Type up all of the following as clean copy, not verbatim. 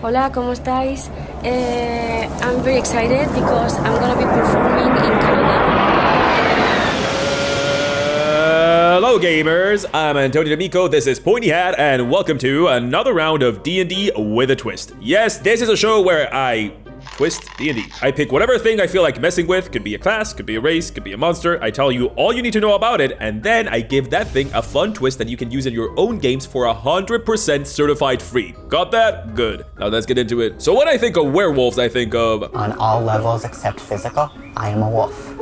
Hola, ¿cómo estáis? I'm very excited because I'm gonna be performing in Canada. Hello gamers, I'm Antonio D'Amico, this is Pointy Hat, and welcome to another round of D&D with a twist. Yes, this is a show where I twist D&D. I pick whatever thing I feel like messing with, could be a class, could be a race, could be a monster. I tell you all you need to know about it, and then I give that thing a fun twist that you can use in your own games for 100% certified free. Got that? Good. Now let's get into it. So when I think of werewolves, I think of... On all levels except physical, I am a wolf.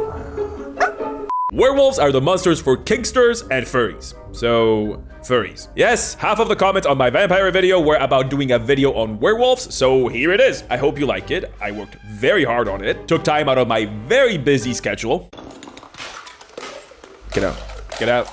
Werewolves are the monsters for kicksters and furries. So, furries. Yes, half of the comments on my vampire video were about doing a video on werewolves, so here it is. I hope you like it. I worked very hard on it. Took time out of my very busy schedule. Get out. Get out.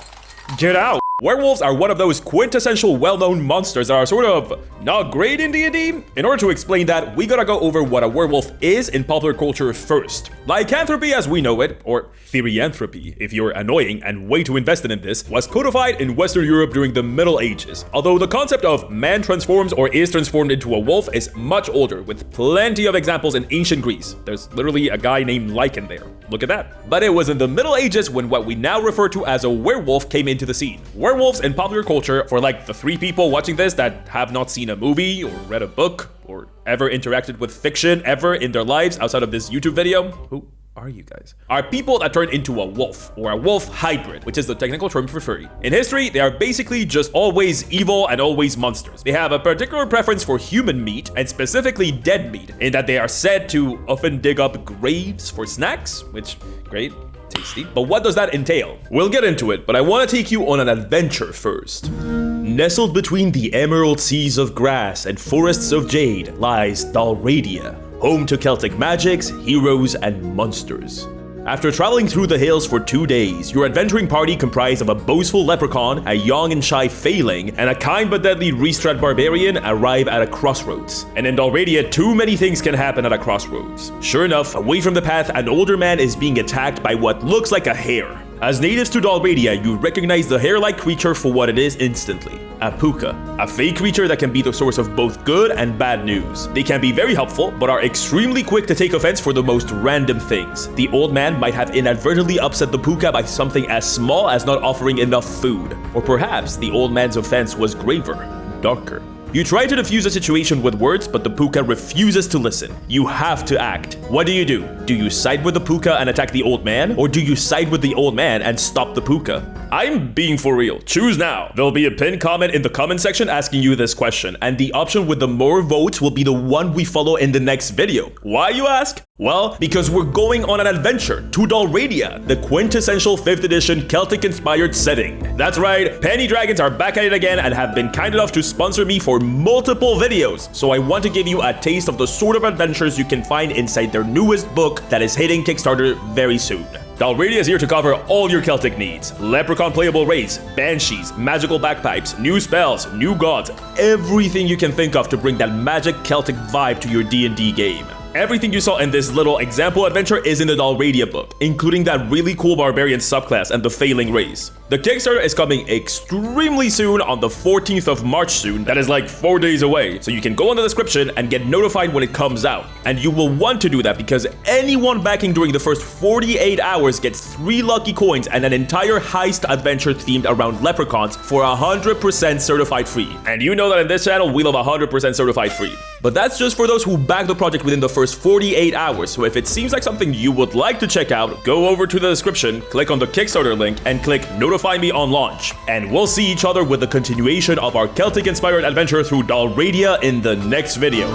Get out! Werewolves are one of those quintessential well-known monsters that are sort of not great in D&D. In order to explain that, we gotta go over what a werewolf is in popular culture first. Lycanthropy as we know it, or therianthropy if you're annoying and way too invested in this, was codified in Western Europe during the Middle Ages. Although the concept of man transforms or is transformed into a wolf is much older, with plenty of examples in ancient Greece. There's literally a guy named Lycan there. Look at that. But it was in the Middle Ages when what we now refer to as a werewolf came into the scene. Werewolves in popular culture, for like the 3 people watching this that have not seen a movie or read a book or ever interacted with fiction ever in their lives outside of this YouTube video, who are you guys? Are people that turn into a wolf, or a wolf hybrid, which is the technical term for furry. In history, they are basically just always evil and always monsters. They have a particular preference for human meat, and specifically dead meat, in that they are said to often dig up graves for snacks, which, great. Tasty. But what does that entail? We'll get into it, but I want to take you on an adventure first. Nestled between the emerald seas of grass and forests of jade lies Dalradia, home to Celtic magics, heroes, and monsters. After traveling through the hills for 2 days, your adventuring party comprised of a boastful leprechaun, a young and shy failing, and a kind but deadly Restrat barbarian arrive at a crossroads. And in Dalradia, too many things can happen at a crossroads. Sure enough, away from the path, an older man is being attacked by what looks like a hare. As natives to Dalradia, you recognize the hare-like creature for what it is instantly. A puka, a fake creature that can be the source of both good and bad news. They can be very helpful, but are extremely quick to take offense for the most random things. The old man might have inadvertently upset the puka by something as small as not offering enough food. Or perhaps the old man's offense was graver, darker. You try to defuse the situation with words, but the puka refuses to listen. You have to act. What do? Do you side with the puka and attack the old man? Or do you side with the old man and stop the puka? I'm being for real. Choose now. There'll be a pinned comment in the comment section asking you this question, and the option with the more votes will be the one we follow in the next video. Why, you ask? Well, because we're going on an adventure to Dalradia, the quintessential 5th edition Celtic-inspired setting. That's right, Penny Dragons are back at it again and have been kind enough to sponsor me for multiple videos, so I want to give you a taste of the sort of adventures you can find inside their newest book that is hitting Kickstarter very soon. Dalradia is here to cover all your Celtic needs. Leprechaun playable race, banshees, magical bagpipes, new spells, new gods, everything you can think of to bring that magic Celtic vibe to your D&D game. Everything you saw in this little example adventure is in the Dalradia book, including that really cool barbarian subclass and the failing race. The Kickstarter is coming extremely soon on the 14th of March soon. That is like 4 days away. So you can go in the description and get notified when it comes out. And you will want to do that because anyone backing during the first 48 hours gets 3 lucky coins and an entire heist adventure themed around leprechauns for 100% certified free. And you know that in this channel, we love 100% certified free. But that's just for those who back the project within the first 48 hours. So if it seems like something you would like to check out, go over to the description, click on the Kickstarter link, and click Notify Me on launch. And we'll see each other with the continuation of our Celtic-inspired adventure through Dalradia in the next video.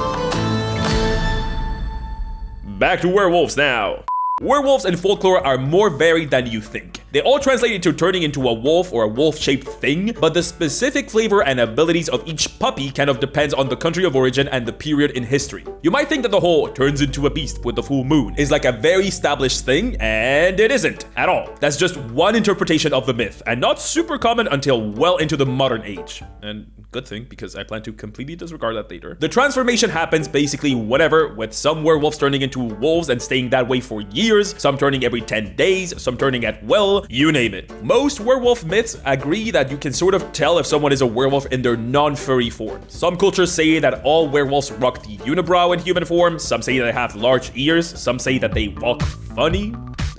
Back to werewolves now. Werewolves in folklore are more varied than you think. They all translate into turning into a wolf or a wolf-shaped thing, but the specific flavor and abilities of each puppy kind of depends on the country of origin and the period in history. You might think that the whole turns into a beast with the full moon is like a very established thing, and it isn't at all. That's just one interpretation of the myth, and not super common until well into the modern age. And good thing, because I plan to completely disregard that later. The transformation happens basically whenever, with some werewolves turning into wolves and staying that way for years, some turning every 10 days, some turning at will, hell, you name it. Most werewolf myths agree that you can sort of tell if someone is a werewolf in their non-furry form. Some cultures say that all werewolves rock the unibrow in human form, some say they have large ears, some say that they walk funny.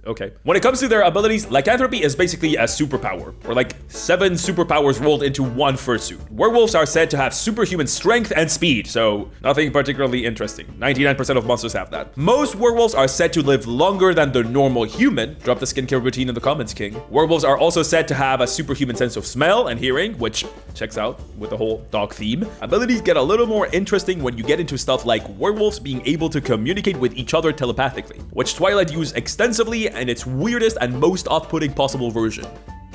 Okay. When it comes to their abilities, lycanthropy is basically a superpower, or like 7 superpowers rolled into one fursuit. Werewolves are said to have superhuman strength and speed, so nothing particularly interesting. 99% of monsters have that. Most werewolves are said to live longer than the normal human. Drop the skincare routine in the comments, King. Werewolves are also said to have a superhuman sense of smell and hearing, which checks out with the whole dog theme. Abilities get a little more interesting when you get into stuff like werewolves being able to communicate with each other telepathically, which Twilight used extensively in its weirdest and most off-putting possible version.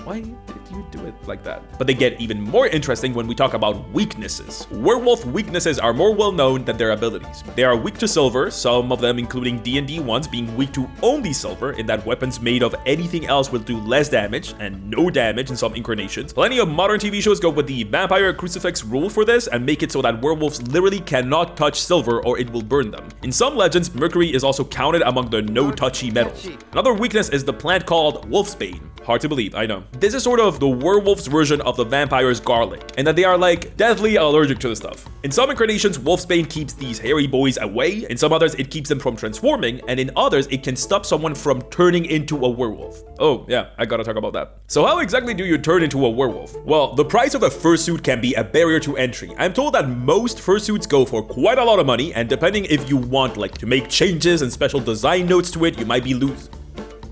Why did you do it like that? But they get even more interesting when we talk about weaknesses. Werewolf weaknesses are more well known than their abilities. They are weak to silver, some of them including D&D ones being weak to only silver, in that weapons made of anything else will do less damage and no damage in some incarnations. Plenty of modern TV shows go with the vampire crucifix rule for this and make it so that werewolves literally cannot touch silver or it will burn them. In some legends, mercury is also counted among the no-touchy metals. Another weakness is the plant called wolfsbane. Hard to believe, I know. This is sort of the werewolf's version of the vampire's garlic, and that they are like deathly allergic to the stuff. In some incarnations, wolfsbane keeps these hairy boys away, in some others it keeps them from transforming, and in others it can stop someone from turning into a werewolf. Oh yeah, I gotta talk about that. So how exactly do you turn into a werewolf? Well, the price of a fursuit can be a barrier to entry. I'm told that most fursuits go for quite a lot of money, and depending if you want like to make changes and special design notes to it, you might be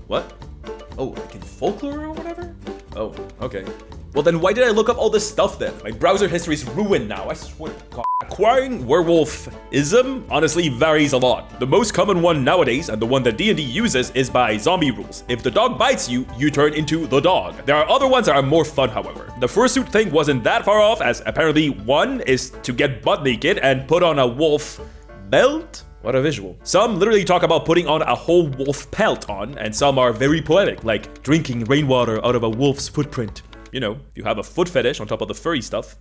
What? Oh, like in folklore or whatever? Oh, okay. Well then why did I look up all this stuff then? My browser history is ruined now, I swear to God. Acquiring werewolfism honestly varies a lot. The most common one nowadays, and the one that D&D uses, is by zombie rules. If the dog bites you, you turn into the dog. There are other ones that are more fun, however. The fursuit thing wasn't that far off, as apparently one is to get butt naked and put on a wolf belt? What a visual. Some literally talk about putting on a whole wolf pelt on, and some are very poetic, like drinking rainwater out of a wolf's footprint. You know, if you have a foot fetish on top of the furry stuff.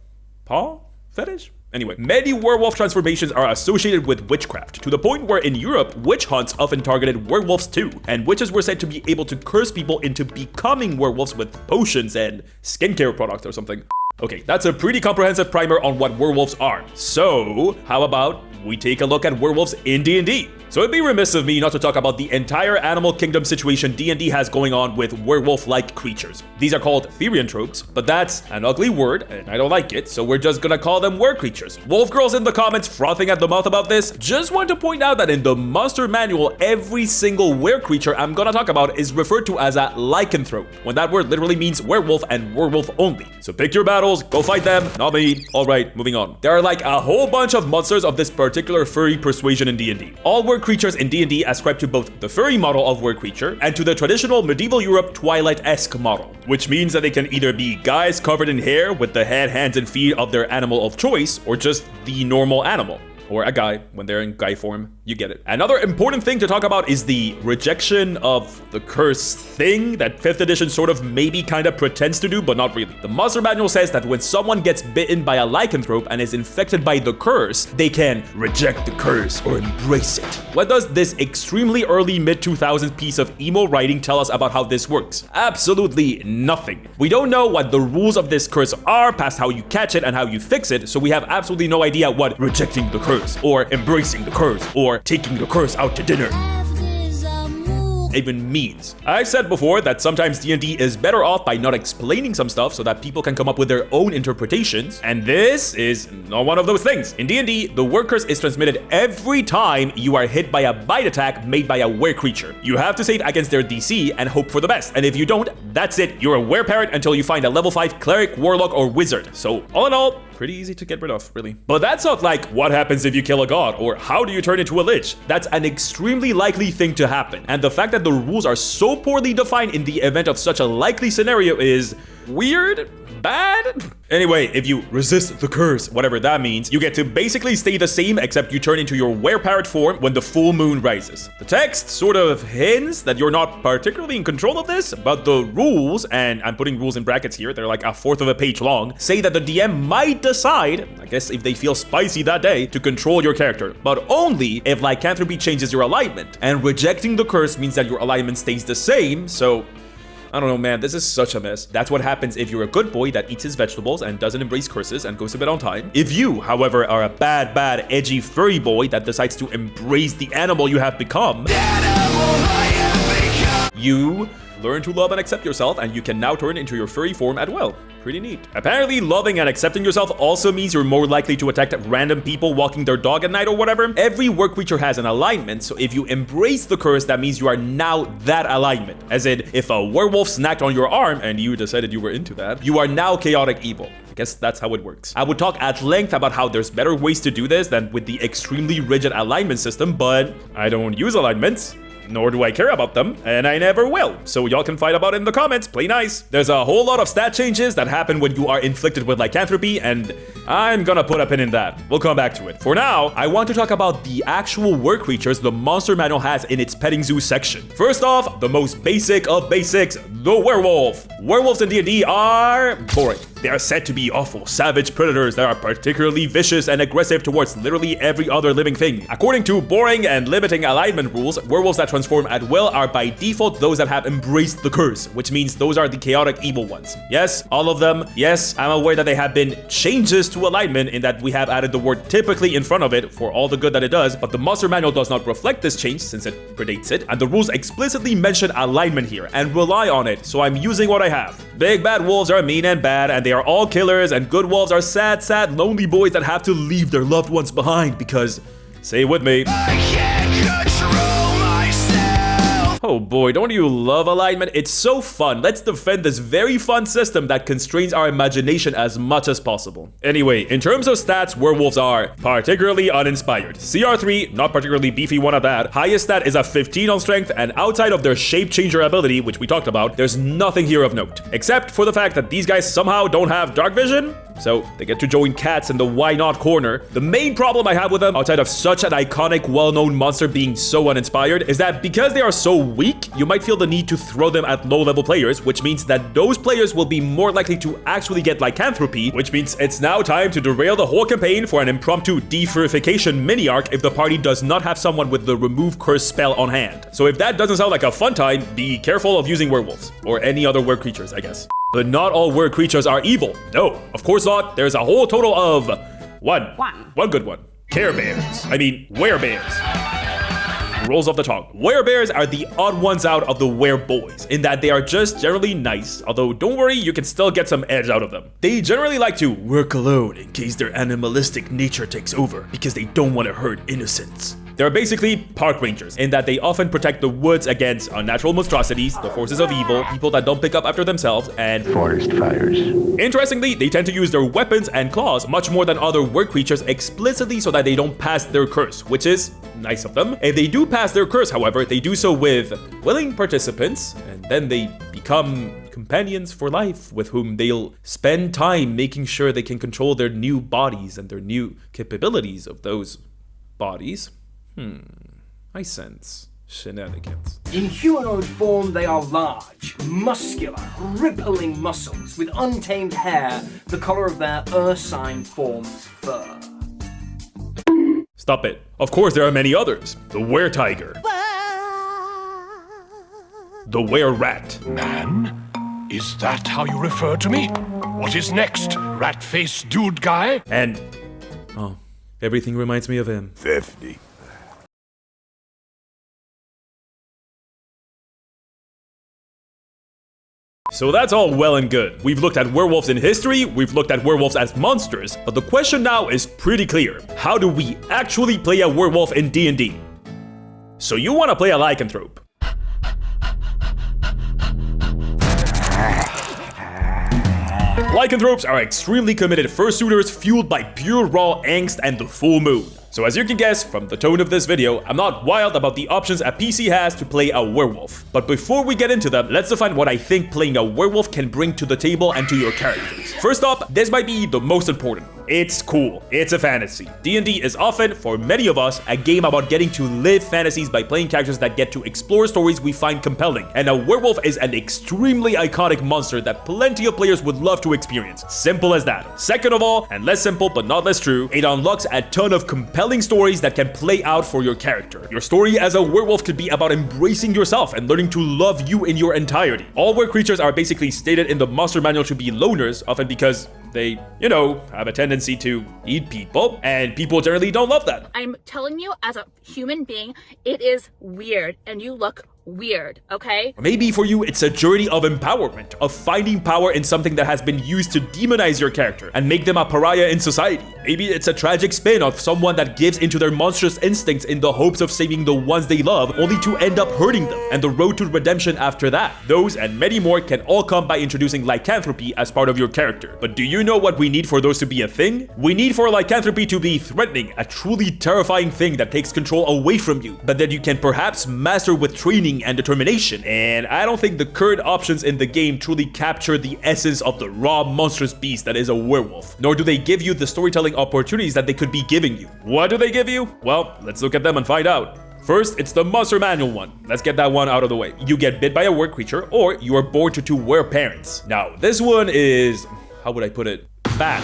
Paw fetish? Anyway, many werewolf transformations are associated with witchcraft, to the point where in Europe, witch hunts often targeted werewolves too, and witches were said to be able to curse people into becoming werewolves with potions and skincare products or something. Okay, that's a pretty comprehensive primer on what werewolves are. So, how about we take a look at werewolves in D&D? So it'd be remiss of me not to talk about the entire animal kingdom situation D&D has going on with werewolf-like creatures. These are called therianthropes, but that's an ugly word, and I don't like it, so we're just gonna call them were-creatures. Wolf girls in the comments frothing at the mouth about this. Just want to point out that in the monster manual, every single were-creature I'm gonna talk about is referred to as a lycanthrope, when that word literally means werewolf and werewolf only. So pick your battles, go fight them, not me. Alright, moving on. There are like a whole bunch of monsters of this particular furry persuasion in D&D. All were-creatures in D&D ascribe to both the furry model of were-creature and to the traditional medieval Europe Twilight-esque model, which means that they can either be guys covered in hair with the head, hands, and feet of their animal of choice, or just the normal animal. Or a guy, when they're in guy form, you get it. Another important thing to talk about is the rejection of the curse thing that 5th edition sort of maybe kind of pretends to do, but not really. The monster manual says that when someone gets bitten by a lycanthrope and is infected by the curse, they can reject the curse or embrace it. What does this extremely early mid-2000s piece of emo writing tell us about how this works? Absolutely nothing. We don't know what the rules of this curse are past how you catch it and how you fix it, so we have absolutely no idea what rejecting the curse, or embracing the curse, or taking the curse out to dinner even means. I've said before that sometimes D&D is better off by not explaining some stuff so that people can come up with their own interpretations, and this is not one of those things. In D&D, the were curse is transmitted every time you are hit by a bite attack made by a were creature. You have to save against their DC and hope for the best, and if you don't, that's it. You're a were parent until you find a level 5 cleric, warlock, or wizard. So all in all, pretty easy to get rid of, really. But that's not like what happens if you kill a god, or how do you turn into a lich. That's an extremely likely thing to happen, and the fact that the rules are so poorly defined in the event of such a likely scenario is weird, bad. Anyway, if you resist the curse, whatever that means, you get to basically stay the same except you turn into your were-parrot form when the full moon rises. The text sort of hints that you're not particularly in control of this, but the rules, and I'm putting rules in brackets here, they're like a fourth of a page long, say that the DM might decide, I guess if they feel spicy that day, to control your character, but only if lycanthropy changes your alignment, and rejecting the curse means that your alignment stays the same, so I don't know, man, this is such a mess. That's what happens if you're a good boy that eats his vegetables and doesn't embrace curses and goes to bed on time. If you, however, are a bad, edgy furry boy that decides to embrace the animal you have become, you learn to love and accept yourself, and you can now turn into your furry form at will. Pretty neat. Apparently, loving and accepting yourself also means you're more likely to attack random people walking their dog at night or whatever. Every work creature has an alignment, so if you embrace the curse, that means you are now that alignment. As in, if a werewolf snacked on your arm and you decided you were into that, you are now chaotic evil. I guess that's how it works. I would talk at length about how there's better ways to do this than with the extremely rigid alignment system, but I don't use alignments. Nor do I care about them, and I never will. So y'all can fight about it in the comments, play nice. There's a whole lot of stat changes that happen when you are inflicted with lycanthropy, and I'm gonna put a pin in that. We'll come back to it. For now, I want to talk about the actual work creatures the monster manual has in its petting zoo section. First off, the most basic of basics, the werewolf. Werewolves in D&D are boring. They are said to be awful, savage predators that are particularly vicious and aggressive towards literally every other living thing. According to boring and limiting alignment rules, werewolves that transform at will are by default those that have embraced the curse, which means those are the chaotic evil ones. Yes, all of them. Yes, I'm aware that they have been changes to alignment in that we have added the word typically in front of it for all the good that it does, but the monster manual does not reflect this change since it predates it, and the rules explicitly mention alignment here and rely on it, so I'm using what I have. Big bad wolves are mean and bad, and they are all killers, and good wolves are sad, lonely boys that have to leave their loved ones behind because, say it with me, I can't control myself. Oh boy, don't you love alignment? It's so fun. Let's defend this very fun system that constrains our imagination as much as possible. Anyway, in terms of stats, werewolves are particularly uninspired. CR3, not particularly beefy one at that. Highest stat is a 15 on strength, and outside of their shape changer ability, which we talked about, there's nothing here of note. Except for the fact that these guys somehow don't have dark vision, so they get to join cats in the why not corner. The main problem I have with them, outside of such an iconic, well-known monster being so uninspired, is that because they are so weak, you might feel the need to throw them at low-level players, which means that those players will be more likely to actually get lycanthropy, which means it's now time to derail the whole campaign for an impromptu defurification mini-arc if the party does not have someone with the remove curse spell on hand. So if that doesn't sound like a fun time, be careful of using werewolves, or any other were creatures, I guess. But not all were creatures are evil. No, of course not. There's a whole total of one good one. Care bears. I mean, werebears. Rolls off the tongue. Werebears are the odd ones out of the wereboys, in that they are just generally nice, although don't worry, you can still get some edge out of them. They generally like to work alone in case their animalistic nature takes over, because they don't want to hurt innocents. They're basically park rangers, in that they often protect the woods against unnatural monstrosities, the forces of evil, people that don't pick up after themselves, and forest fires. Interestingly, they tend to use their weapons and claws much more than other work creatures explicitly so that they don't pass their curse, which is nice of them. If they do pass their curse, however, they do so with willing participants, and then they become companions for life with whom they'll spend time making sure they can control their new bodies and their new capabilities of those bodies. I sense shenanigans. In humanoid form, they are large, muscular, rippling muscles with untamed hair, the color of their ursine form's fur. Stop it. Of course there are many others. The were-tiger. The were-rat. Man, is that how you refer to me? What is next, rat-face dude guy? And, oh, everything reminds me of him. 50. So that's all well and good. We've looked at werewolves in history, we've looked at werewolves as monsters, but the question now is pretty clear. How do we actually play a werewolf in D&D? So you want to play a lycanthrope. Lycanthropes are extremely committed fursuiters fueled by pure raw angst and the full moon. So as you can guess from the tone of this video, I'm not wild about the options a PC has to play a werewolf. But before we get into them, let's define what I think playing a werewolf can bring to the table and to your characters. First up, this might be the most important. it's cool. It's a fantasy. D&D is often, for many of us, a game about getting to live fantasies by playing characters that get to explore stories we find compelling. And a werewolf is an extremely iconic monster that plenty of players would love to experience. Simple as that. Second of all, and less simple but not less true, it unlocks a ton of compelling stories that can play out for your character. Your story as a werewolf could be about embracing yourself and learning to love you in your entirety. All were creatures are basically stated in the monster manual to be loners, often because they, you know, have a tendency to eat people, and people generally don't love that. I'm telling you, as a human being, it is weird, and you look weird, okay? Maybe for you, it's a journey of empowerment, of finding power in something that has been used to demonize your character and make them a pariah in society. Maybe it's a tragic spin of someone that gives into their monstrous instincts in the hopes of saving the ones they love, only to end up hurting them, and the road to redemption after that. Those and many more can all come by introducing lycanthropy as part of your character. But do you know what we need for those to be a thing? We need for lycanthropy to be threatening, a truly terrifying thing that takes control away from you, but that you can perhaps master with training and determination. And I don't think the current options in the game truly capture the essence of the raw monstrous beast that is a werewolf, nor do they give you the storytelling opportunities that they could be giving you. What do they give you? Well, let's look at them and find out. First, it's the monster manual one. Let's get that one out of the way. You get bit by a were creature, or you are born to two were parents. Now, this one is, how would I put it? Bad.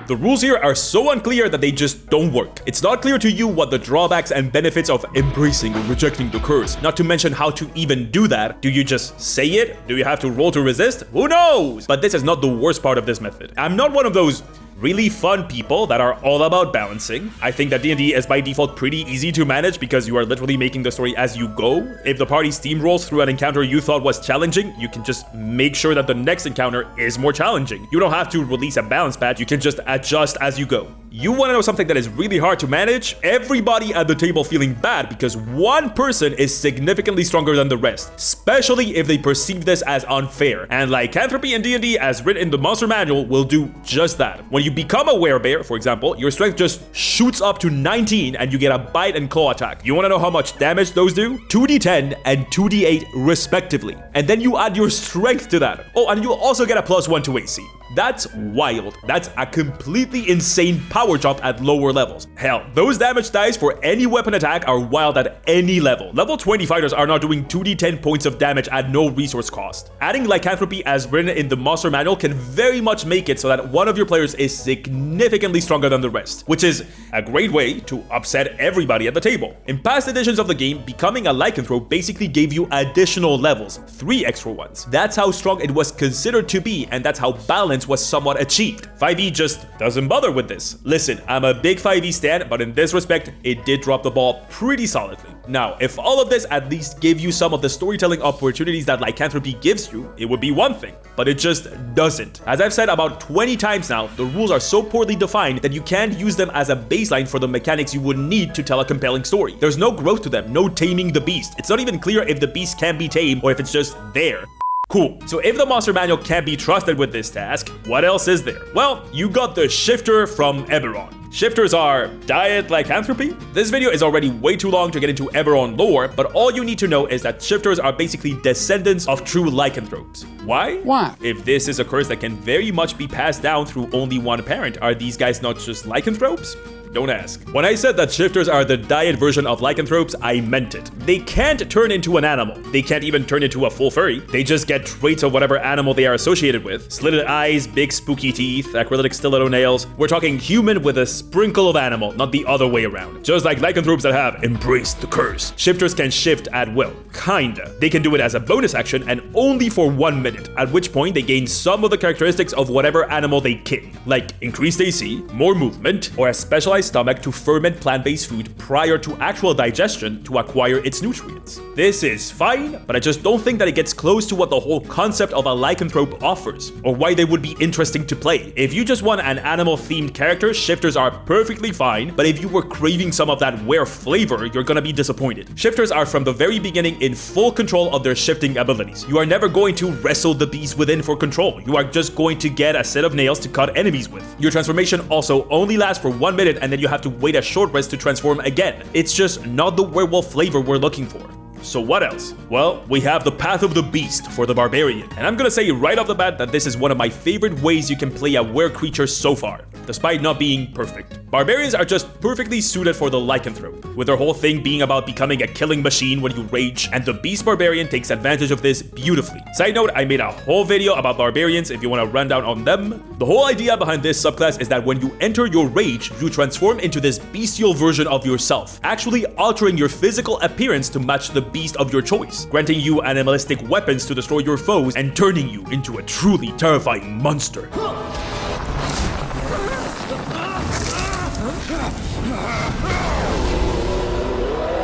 The rules here are so unclear that they just don't work. It's not clear to you what the drawbacks and benefits of embracing or rejecting the curse, not to mention how to even do that. Do you just say it? Do you have to roll to resist? Who knows? But this is not the worst part of this method. I'm not one of those really fun people that are all about balancing. I think that D&D is by default pretty easy to manage because you are literally making the story as you go. If the party steamrolls through an encounter you thought was challenging, you can just make sure that the next encounter is more challenging. You don't have to release a balance patch, you can just adjust as you go. You want to know something that is really hard to manage? Everybody at the table feeling bad because one person is significantly stronger than the rest, especially if they perceive this as unfair. And lycanthropy in D&D, as written in the monster manual, will do just that. When you become a werebear, for example, your strength just shoots up to 19 and you get a bite and claw attack. You want to know how much damage those do? 2d10 and 2d8 respectively. And then you add your strength to that. Oh, and you'll also get a +1 to AC. That's wild. That's a completely insane power jump at lower levels. Hell, those damage dice for any weapon attack are wild at any level. Level 20 fighters are now doing 2d10 points of damage at no resource cost. Adding lycanthropy as written in the monster manual can very much make it so that one of your players is significantly stronger than the rest, which is a great way to upset everybody at the table. In past editions of the game, becoming a lycanthrope basically gave you additional levels, 3 extra ones. That's how strong it was considered to be, and that's how balanced was somewhat achieved. 5e just doesn't bother with this. Listen, I'm a big 5e stan, but in this respect, it did drop the ball pretty solidly. Now, if all of this at least gave you some of the storytelling opportunities that lycanthropy gives you, it would be one thing, but it just doesn't. As I've said about 20 times now, the rules are so poorly defined that you can't use them as a baseline for the mechanics you would need to tell a compelling story. There's no growth to them, no taming the beast. It's not even clear if the beast can be tamed or if it's just there. Cool. So if the monster manual can't be trusted with this task, what else is there? Well, you got the shifter from Eberron. Shifters are diet lycanthropy. This video is already way too long to get into Eberron lore, but all you need to know is that shifters are basically descendants of true lycanthropes. Why? Why? If this is a curse that can very much be passed down through only one parent, are these guys not just lycanthropes? Don't ask. When I said that shifters are the diet version of lycanthropes, I meant it. They can't turn into an animal. They can't even turn into a full furry. They just get traits of whatever animal they are associated with. Slitted eyes, big spooky teeth, acrylic stiletto nails. We're talking human with a sprinkle of animal, not the other way around. Just like lycanthropes that have embraced the curse. Shifters can shift at will. Kinda. They can do it as a bonus action and only for 1 minute, at which point they gain some of the characteristics of whatever animal they kill, like increased AC, more movement, or a specialized stomach to ferment plant-based food prior to actual digestion to acquire its nutrients. This is fine, but I just don't think that it gets close to what the whole concept of a lycanthrope offers, or why they would be interesting to play. If you just want an animal-themed character, shifters are perfectly fine, but if you were craving some of that were flavor, you're gonna be disappointed. Shifters are from the very beginning in full control of their shifting abilities. You are never going to wrestle the beast within for control. You are just going to get a set of nails to cut enemies with. Your transformation also only lasts for 1 minute and then you have to wait a short rest to transform again. It's just not the werewolf flavor we're looking for. So what else? Well, we have the Path of the Beast for the Barbarian. And I'm gonna say right off the bat that this is one of my favorite ways you can play a were creature so far, despite not being perfect. Barbarians are just perfectly suited for the Lycanthrope, with their whole thing being about becoming a killing machine when you rage, and the Beast Barbarian takes advantage of this beautifully. Side note, I made a whole video about barbarians if you want to run down on them. The whole idea behind this subclass is that when you enter your rage, you transform into this bestial version of yourself, actually altering your physical appearance to match the beast of your choice, granting you animalistic weapons to destroy your foes and turning you into a truly terrifying monster.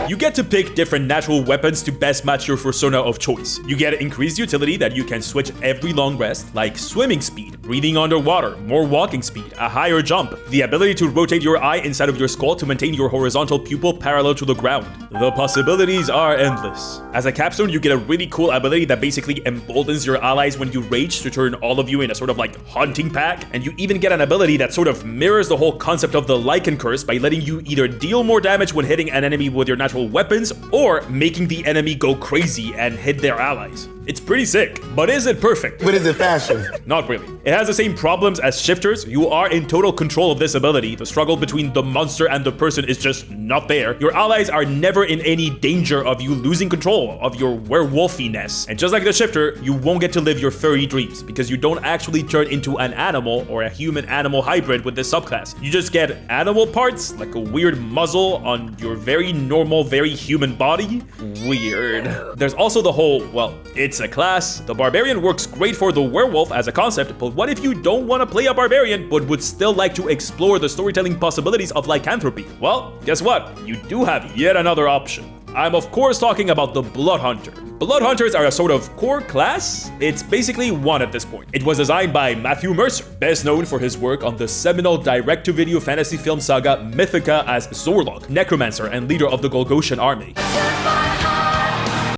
You get to pick different natural weapons to best match your persona of choice. You get increased utility that you can switch every long rest, like swimming speed, breathing underwater, more walking speed, a higher jump, the ability to rotate your eye inside of your skull to maintain your horizontal pupil parallel to the ground. The possibilities are endless. As a capstone, you get a really cool ability that basically emboldens your allies when you rage to turn all of you in a sort of like hunting pack, and you even get an ability that sort of mirrors the whole concept of the Lycan curse by letting you either deal more damage when hitting an enemy with your natural weapons, or making the enemy go crazy and hit their allies. It's pretty sick. But is it perfect? But is it fashion? Not really. It has the same problems as shifters. You are in total control of this ability. The struggle between the monster and the person is just not there. Your allies are never in any danger of you losing control of your werewolfiness. And just like the shifter, you won't get to live your furry dreams because you don't actually turn into an animal or a human-animal hybrid with this subclass. You just get animal parts, like a weird muzzle on your very normal, very human body. Weird. There's also the whole, well, it's a class. The barbarian works great for the werewolf as a concept, but what if you don't want to play a barbarian but would still like to explore the storytelling possibilities of lycanthropy? Well, guess what? You do have yet another option. I'm of course talking about the Blood Hunter. Blood Hunters are a sort of core class. It's basically one at this point. It was designed by Matthew Mercer, best known for his work on the seminal direct-to-video fantasy film saga Mythica as Zorlog, necromancer and leader of the Golgothian army.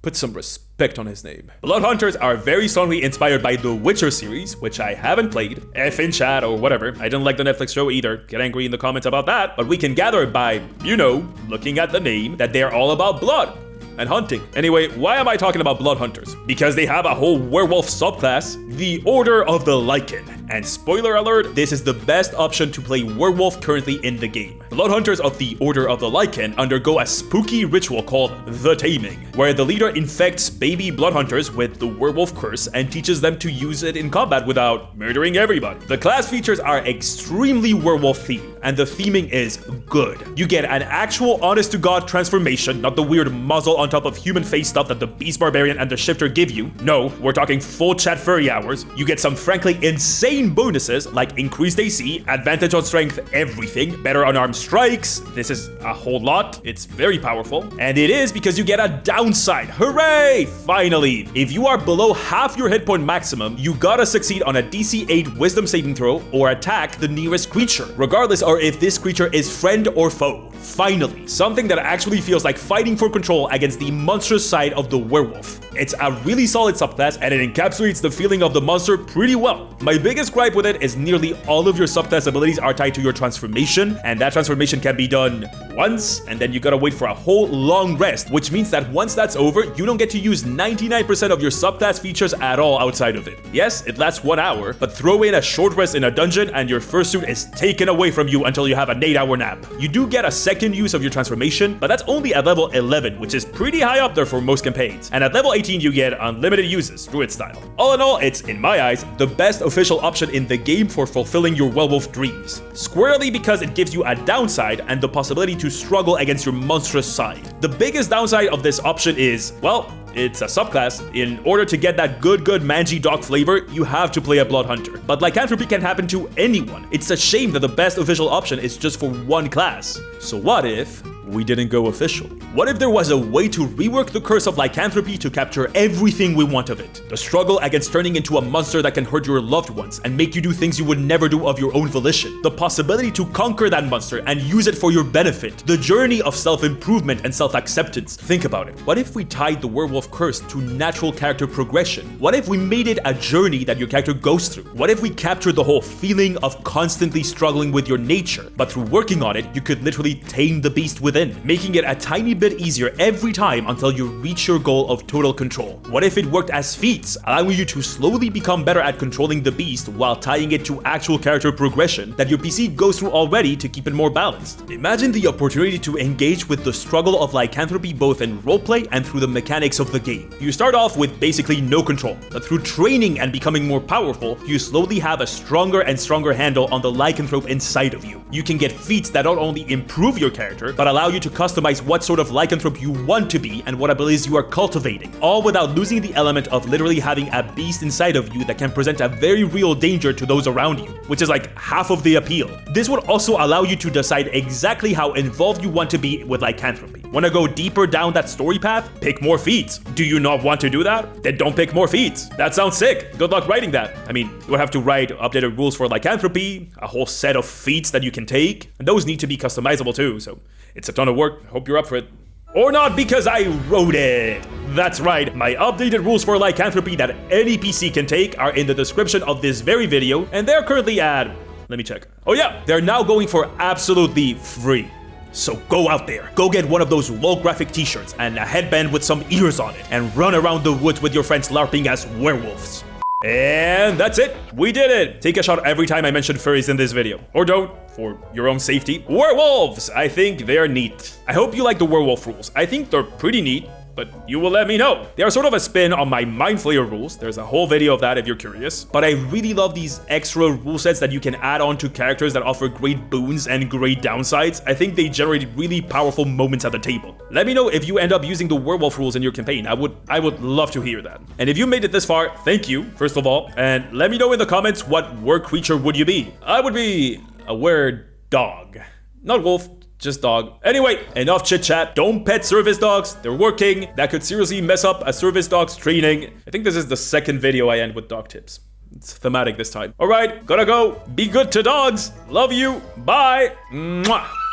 Put some respect on his name. Blood Hunters are very strongly inspired by the Witcher series, which I haven't played. F in chat or whatever. I didn't like the Netflix show either. Get angry in the comments about that. But we can gather by, you know, looking at the name, that they're all about blood and hunting. Anyway, why am I talking about Blood Hunters? Because they have a whole werewolf subclass, the Order of the Lycan. And spoiler alert, this is the best option to play werewolf currently in the game. Blood Hunters of the Order of the Lycan undergo a spooky ritual called the Taming, where the leader infects baby blood hunters with the werewolf curse and teaches them to use it in combat without murdering everybody. The class features are extremely werewolf themed, and the theming is good. You get an actual honest-to-God transformation, not the weird muzzle on top of human face stuff that the Beast Barbarian and the Shifter give you. No, we're talking full chat furry hours. You get some frankly insane bonuses like increased AC, advantage on strength, everything, better unarmed strikes. This is a whole lot. It's very powerful. And it is because you get a downside. Hooray! Finally! If you are below half your hit point maximum, you gotta succeed on a DC 8 wisdom saving throw or attack the nearest creature, regardless of if this creature is friend or foe. Finally, something that actually feels like fighting for control against the monstrous side of the werewolf. It's a really solid subclass and it encapsulates the feeling of the monster pretty well. My biggest gripe with it is nearly all of your subclass abilities are tied to your transformation, and that transformation can be done once, and then you gotta wait for a whole long rest, which means that once that's over, you don't get to use 99% of your subclass features at all outside of it. Yes, it lasts 1 hour, but throw in a short rest in a dungeon and your fursuit is taken away from you until you have an 8-hour nap. You do get a second use of your transformation, but that's only at level 11, which is pretty high up there for most campaigns. And at level 18, you get unlimited uses, druid style. All in all, it's, in my eyes, the best official option in the game for fulfilling your werewolf dreams. Squarely because it gives you a downside and the possibility to struggle against your monstrous side. The biggest downside of this option is, well, it's a subclass. In order to get that good mangy dog flavor, you have to play a Blood Hunter. But lycanthropy can happen to anyone. It's a shame that the best official option is just for one class. So what if we didn't go official? What if there was a way to rework the curse of lycanthropy to capture everything we want of it? The struggle against turning into a monster that can hurt your loved ones and make you do things you would never do of your own volition. The possibility to conquer that monster and use it for your benefit. The journey of self-improvement and self-acceptance. Think about it. What if we tied the werewolf curse to natural character progression? What if we made it a journey that your character goes through? What if we captured the whole feeling of constantly struggling with your nature, but through working on it, you could literally tame the beast within within, making it a tiny bit easier every time until you reach your goal of total control. What if it worked as feats, allowing you to slowly become better at controlling the beast while tying it to actual character progression that your PC goes through already to keep it more balanced? Imagine the opportunity to engage with the struggle of lycanthropy both in roleplay and through the mechanics of the game. You start off with basically no control, but through training and becoming more powerful, you slowly have a stronger and stronger handle on the lycanthrope inside of you. You can get feats that not only improve your character, but allow you to customize what sort of lycanthrope you want to be and what abilities you are cultivating, all without losing the element of literally having a beast inside of you that can present a very real danger to those around you, which is like half of the appeal. This would also allow you to decide exactly how involved you want to be with lycanthropy. Want to go deeper down that story path? Pick more feats. Do you not want to do that? Then don't pick more feats. That sounds sick. Good luck writing that. I mean, you would have to write updated rules for lycanthropy, a whole set of feats that you can take, and those need to be customizable too, so it's a ton of work. Hope you're up for it. Or not, because I wrote it! That's right, my updated rules for lycanthropy that any PC can take are in the description of this very video, and they're currently at... let me check. Oh yeah, they're now going for absolutely free. So go out there, go get one of those wall graphic t-shirts and a headband with some ears on it, and run around the woods with your friends LARPing as werewolves. And that's it, we did it! Take a shot every time I mention furries in this video. Or don't, for your own safety. Werewolves! I think they're neat. I hope you like the werewolf rules. I think they're pretty neat, but you will let me know. They are sort of a spin on my Mind Flayer rules. There's a whole video of that if you're curious. But I really love these extra rule sets that you can add on to characters that offer great boons and great downsides. I think they generate really powerful moments at the table. Let me know if you end up using the werewolf rules in your campaign. I would love to hear that. And if you made it this far, thank you, first of all. And let me know in the comments, what were creature would you be? I would be a were-dog. Not wolf, just dog. Anyway, enough chit chat. Don't pet service dogs. They're working. That could seriously mess up a service dog's training. I think this is the second video I end with dog tips. It's thematic this time. All right, gotta go. Be good to dogs. Love you. Bye. Mwah.